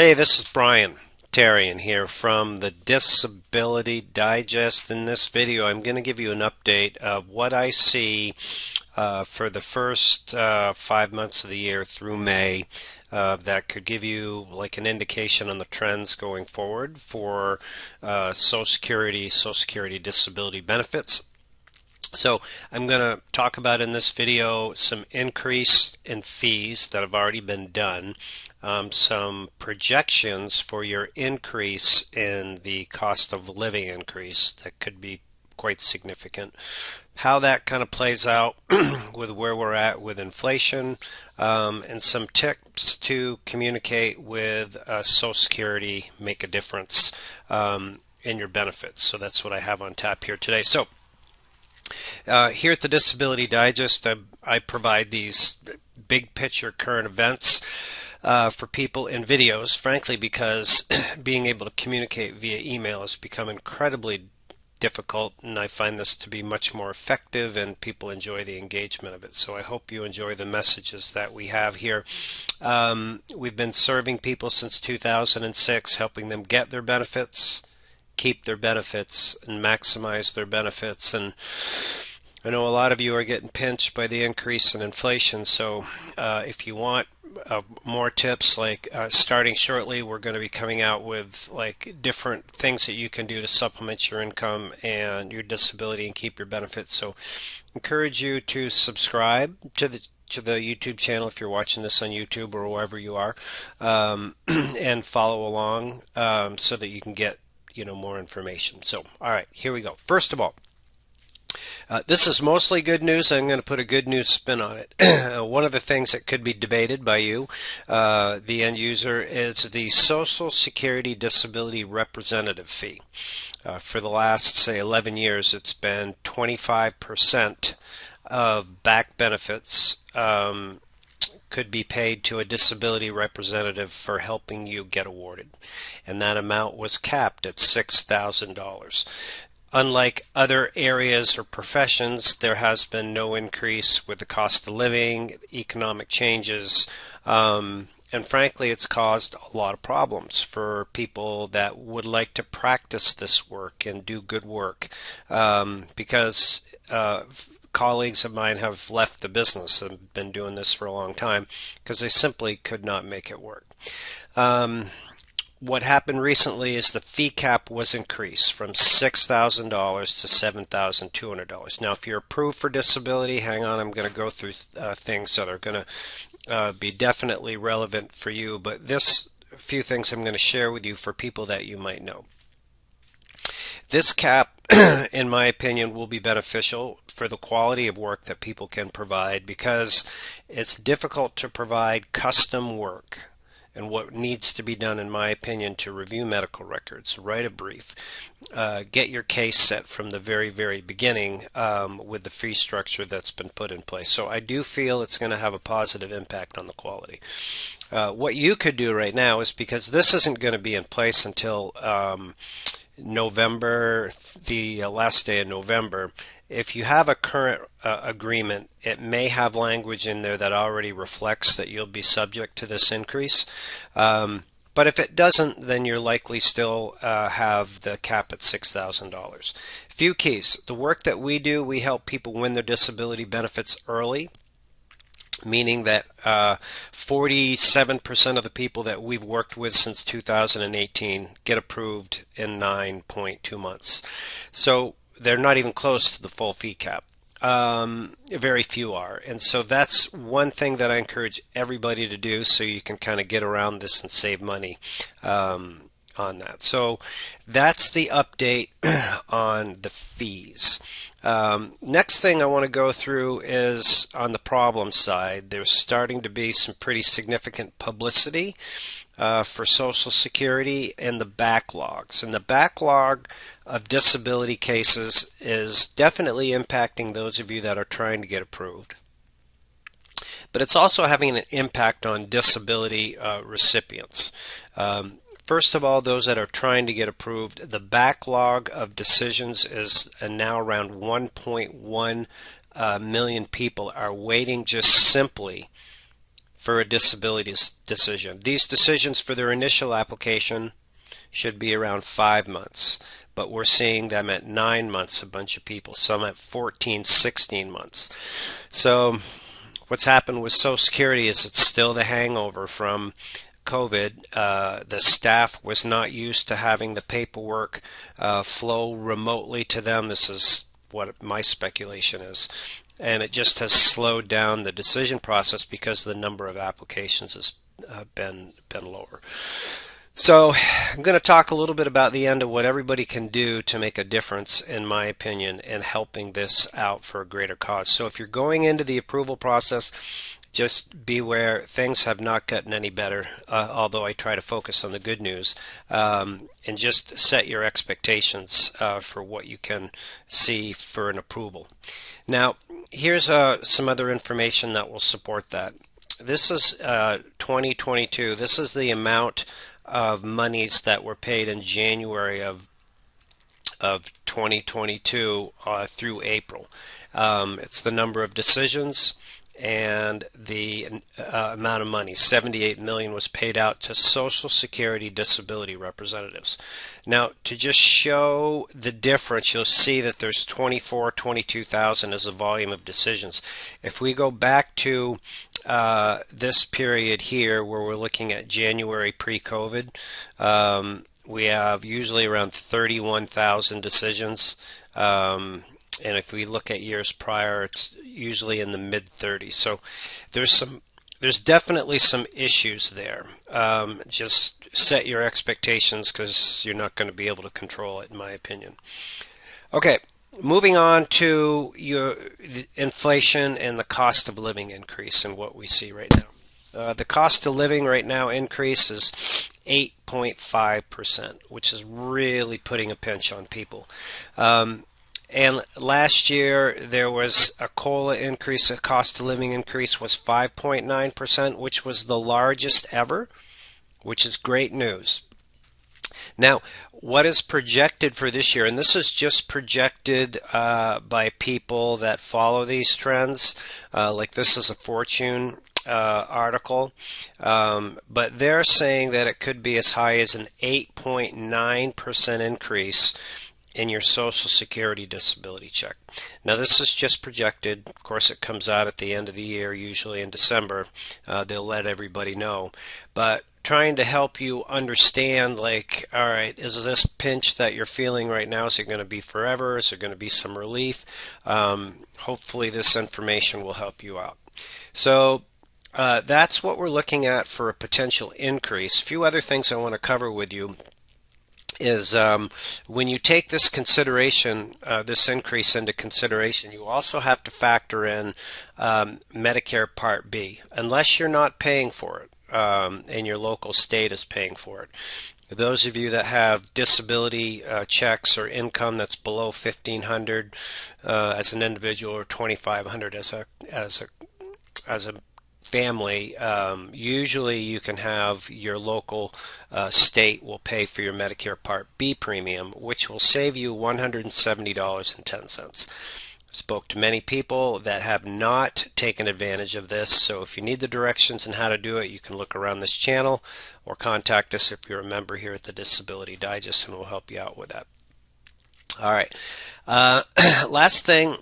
Hey, this is Brian Tarian here from the Disability Digest. In this video, I'm going to give you an update of what I see for the first 5 months of the year through May that could give you like an indication on the trends going forward for Social Security disability benefits. So I'm going to talk about in this video some increase in fees that have already been done, some projections for your increase in the cost of living increase that could be quite significant, how that kind of plays out with where we're at with inflation, and some tips to communicate with Social Security, make a difference in your benefits. So that's what I have on tap here today. So here at the Disability Digest, I provide these big picture current events for people in videos, frankly, because being able to communicate via email has become incredibly difficult, and I find this to be much more effective, and people enjoy the engagement of it. So I hope you enjoy the messages that we have here. We've been serving people since 2006, helping them get their benefits, keep their benefits, and maximize their benefits. And I know a lot of you are getting pinched by the increase in inflation, so if you want more tips, like starting shortly, we're going to be coming out with like different things that you can do to supplement your income and your disability and keep your benefits. So encourage you to subscribe to the YouTube channel if you're watching this on YouTube or wherever you are, and follow along so that you can get more information. So all right, here we go. First of all, this is mostly good news. I'm going to put a good news spin on it. One of the things that could be debated by you, the end user, is the Social Security Disability Representative fee. For the last, say, 11 years, it's been 25% of back benefits could be paid to a disability representative for helping you get awarded. And that amount was capped at $6,000. Unlike other areas or professions, there has been no increase with the cost of living, economic changes, and frankly, it's caused a lot of problems for people that would like to practice this work and do good work, because colleagues of mine have left the business and been doing this for a long time because they simply could not make it work. What happened recently is the fee cap was increased from $6,000 to $7,200. Now, if you're approved for disability, hang on, I'm going to go through things that are going to be definitely relevant for you, but this few things I'm going to share with you for people that you might know. This cap, in my opinion, will be beneficial for the quality of work that people can provide, because it's difficult to provide custom work. And what needs to be done, in my opinion, to review medical records, write a brief, get your case set from the very, very beginning with the fee structure that's been put in place. So I do feel it's going to have a positive impact on the quality. What you could do right now is, because this isn't going to be in place until November, the last day of November, if you have a current agreement, it may have language in there that already reflects that you'll be subject to this increase. But if it doesn't, then you're likely still have the cap at $6,000. Few keys. The work that we do, we help people win their disability benefits early, meaning that 47% of the people that we've worked with since 2018 get approved in 9.2 months. So they're not even close to the full fee cap. Very few are. And so that's one thing that I encourage everybody to do, so you can kind of get around this and save money on that. So that's the update on the fees. Next thing I want to go through is on the problem side. There's starting to be some pretty significant publicity for Social Security and the backlogs. And the backlog of disability cases is definitely impacting those of you that are trying to get approved. But it's also having an impact on disability recipients. First of all, those that are trying to get approved, the backlog of decisions is now around 1.1 million people are waiting just simply for a disability decision. These decisions for their initial application should be around 5 months, but we're seeing them at 9 months, a bunch of people, some at 14, 16 months. So what's happened with Social Security is it's still the hangover from COVID. The staff was not used to having the paperwork flow remotely to them. This is what my speculation is. And it just has slowed down the decision process because the number of applications has been lower. So I'm going to talk a little bit about the end of what everybody can do to make a difference, in my opinion, in helping this out for a greater cause. So if you're going into the approval process, just beware, things have not gotten any better, although I try to focus on the good news, and just set your expectations for what you can see for an approval. Now, here's some other information that will support that. This is 2022. This is the amount of monies that were paid in January of 2022 through April. It's the number of decisions and the amount of money. 78 million was paid out to Social Security disability representatives. Now, to just show the difference, you'll see that there's 22,000 as the volume of decisions. If we go back to this period here where we're looking at January pre-COVID, we have usually around 31,000 decisions. And if we look at years prior, it's usually in the mid-30s. So there's definitely some issues there. Just set your expectations because you're not going to be able to control it, in my opinion. Okay, moving on to the inflation and the cost of living increase and what we see right now. The cost of living right now increase is 8.5%, which is really putting a pinch on people. And last year there was a COLA increase, a cost of living increase was 5.9%, which was the largest ever, which is great news. Now, what is projected for this year, and this is just projected by people that follow these trends, like this is a Fortune article, but they're saying that it could be as high as an 8.9% increase in your Social Security disability check. Now this is just projected. Of course it comes out at the end of the year, usually in December. They'll let everybody know. But trying to help you understand, like, all right, is this pinch that you're feeling right now, is it going to be forever? Is there going to be some relief? Hopefully this information will help you out. So that's what we're looking at for a potential increase. A few other things I want to cover with you is when you take this consideration, this increase into consideration, you also have to factor in Medicare Part B, unless you're not paying for it and your local state is paying for it. Those of you that have disability checks or income that's below $1,500 as an individual or $2,500 as a family, usually you can have your local state will pay for your Medicare Part B premium, which will save you $170.10. Spoke to many people that have not taken advantage of this, so if you need the directions on how to do it, you can look around this channel or contact us if you're a member here at the Disability Digest, and we'll help you out with that. All right. Next to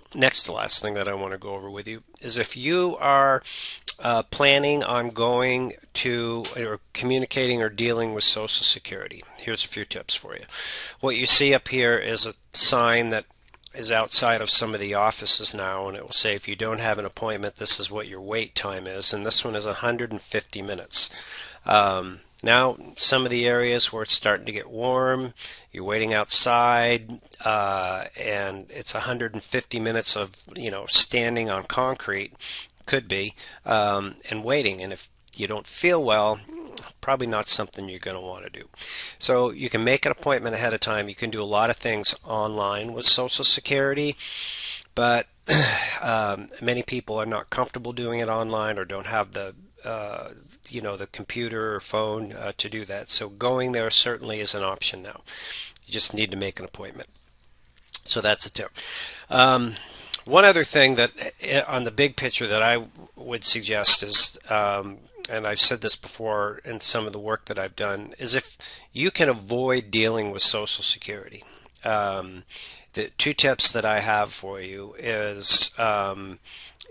last thing that I want to go over with you is if you are planning on going to or communicating or dealing with Social Security, here's a few tips for you. What you see up here is a sign that is outside of some of the offices now, and it will say if you don't have an appointment, this is what your wait time is, and this one is 150 minutes. Now, some of the areas where it's starting to get warm, you're waiting outside, and it's 150 minutes of, standing on concrete, could be, and waiting. And if you don't feel well, probably not something you're going to want to do. So you can make an appointment ahead of time. You can do a lot of things online with Social Security, but many people are not comfortable doing it online or don't have the the computer or phone to do that. So going there certainly is an option now. You just need to make an appointment. So that's a tip. One other thing that on the big picture that I would suggest is and I've said this before in some of the work that I've done, is if you can avoid dealing with Social Security. The two tips that I have for you is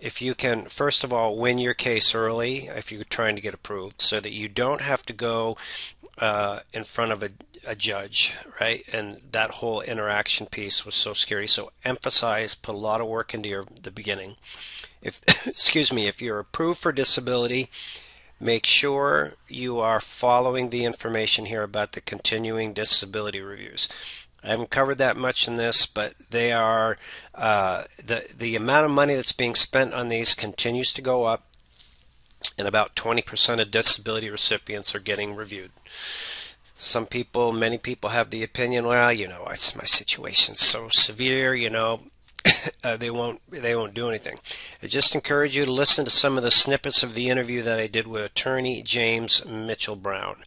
if you can, first of all, win your case early if you're trying to get approved so that you don't have to go in front of a judge, right? And that whole interaction piece with Social Security. So emphasize, put a lot of work into the beginning. If excuse me, if you're approved for disability, make sure you are following the information here about the continuing disability reviews. I haven't covered that much in this, but they are the amount of money that's being spent on these continues to go up, and about 20% of disability recipients are getting reviewed. Some people, many people have the opinion, well, my situation's so severe, they won't do anything. I just encourage you to listen to some of the snippets of the interview that I did with attorney James Mitchell Brown.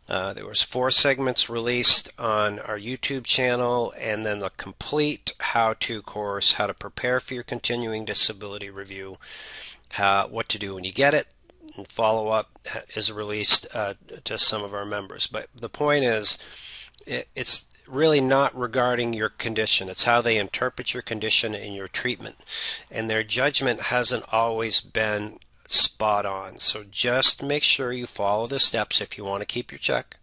There was 4 segments released on our YouTube channel, and then the complete how-to course, how to prepare for your continuing disability review, what to do when you get it, and follow-up is released to some of our members. But the point is, it's really not regarding your condition. It's how they interpret your condition and your treatment. And their judgment hasn't always been spot on. So just make sure you follow the steps if you want to keep your check,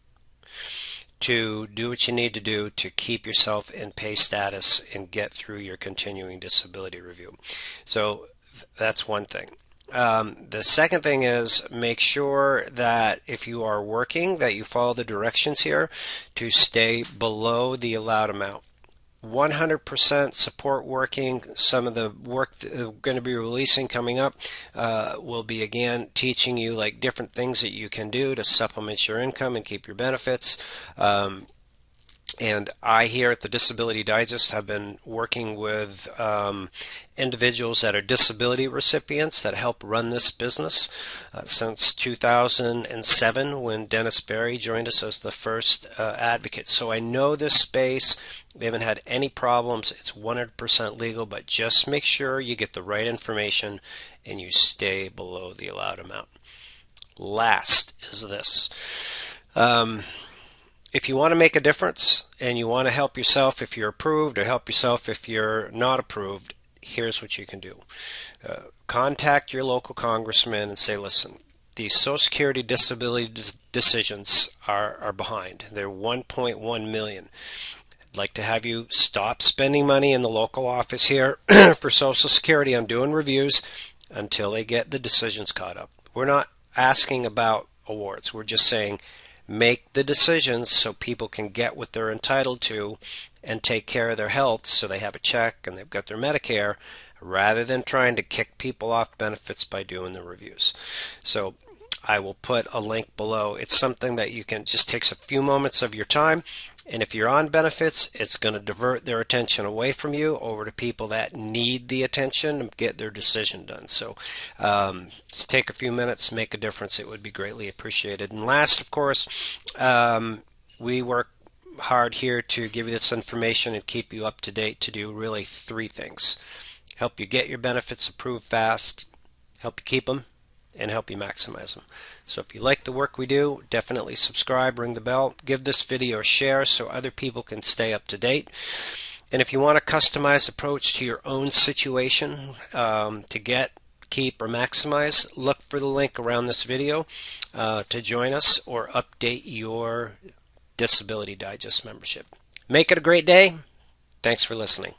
to do what you need to do to keep yourself in pay status and get through your continuing disability review. So that's one thing. The second thing is make sure that if you are working that you follow the directions here to stay below the allowed amount. 100% support working. Some of the work that we're going to be releasing coming up will be again teaching you like different things that you can do to supplement your income and keep your benefits. And I here at the Disability Digest have been working with individuals that are disability recipients that help run this business since 2007 when Dennis Berry joined us as the first advocate. So I know this space. We haven't had any problems. It's 100% legal, but just make sure you get the right information and you stay below the allowed amount. Last is this. If you want to make a difference and you want to help yourself if you're approved or help yourself if you're not approved, here's what you can do. Contact your local congressman and say, listen, these Social Security disability decisions are behind. They're 1.1 million. I'd like to have you stop spending money in the local office here for Social Security on doing reviews until they get the decisions caught up. We're not asking about awards. We're just saying make the decisions so people can get what they're entitled to and take care of their health so they have a check and they've got their Medicare, rather than trying to kick people off benefits by doing the reviews. So I will put a link below. It's something that you can just takes a few moments of your time, and if you're on benefits, it's going to divert their attention away from you over to people that need the attention and get their decision done. So just take a few minutes, make a difference. It would be greatly appreciated. And last, of course, we work hard here to give you this information and keep you up to date to do really 3 things. Help you get your benefits approved fast, help you keep them, and help you maximize them. So if you like the work we do, definitely subscribe, ring the bell, give this video a share so other people can stay up to date. And if you want a customized approach to your own situation to get, keep, or maximize, look for the link around this video to join us or update your Disability Digest membership. Make it a great day. Thanks for listening.